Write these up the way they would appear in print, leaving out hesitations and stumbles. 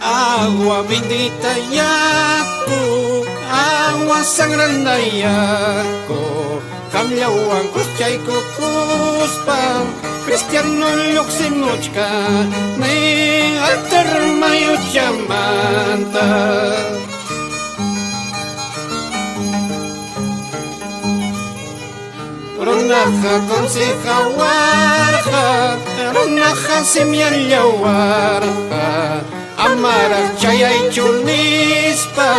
Agua bendita yaku, agua sagrada yaku, kamyawan kuschayku kuspa, Cristiano lluksimuchka, ni altar mayuchamanta. Runaqa conseja warqa, runaqa simialla warqa, amara chayaychu nispa,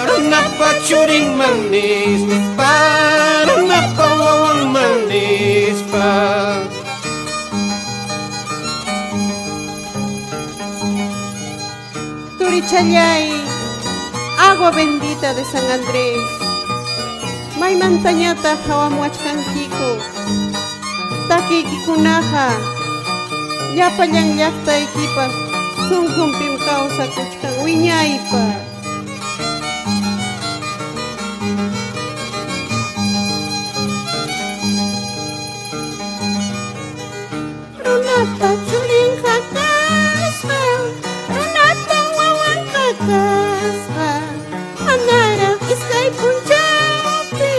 runapa churin manispa, runapa wawan manispa. Turichallay, agua bendita de San Andrés, maymantañata hawamuachkankiku, takiykikunaqa llapallan llaqtaykipas sunqunpim kawsakuchkan wiñaypa. Runapa churinqa kasqa, runapa wawanqa kasqa, manaraq iskay punchawpi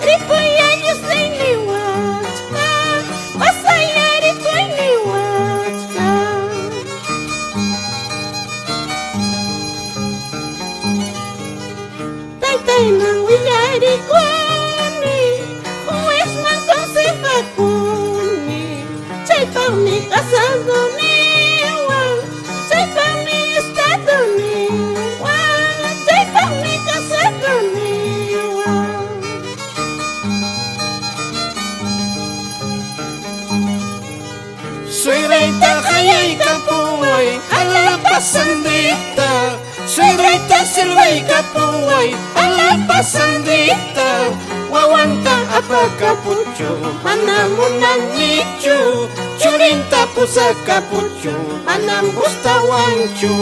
ripuyya llusayniwachka, pasaylla ripuyniwachka. Taytayman willarikuni, juezman consejakuni, chaypaqmi casaduniwan, chaypaqmi estaduniwan, chaypaqmi casaduniwan. Suegrita hayaykapuway, ala pasandita, suegrita silbaykapuway, ala pasandita, wawanta apakapuchu, manam munanichu, churinta pusakapuchu, manam gustawanchu.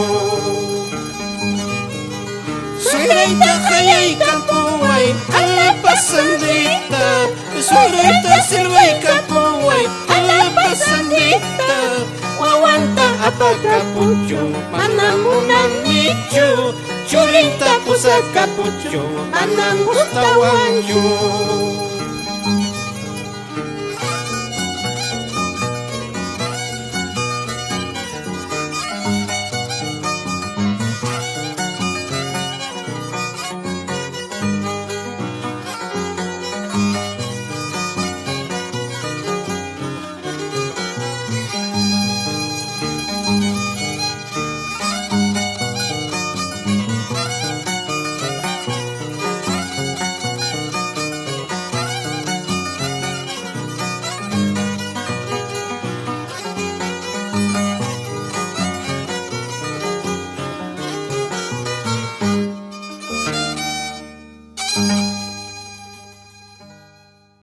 Suegrita hayaykapuway, ala pasandita, suegrita silbaykapuway, ala pasandita, wawanta apakapuchu, manam munanichu, churinta pusakapuchu, manam gustawanchu.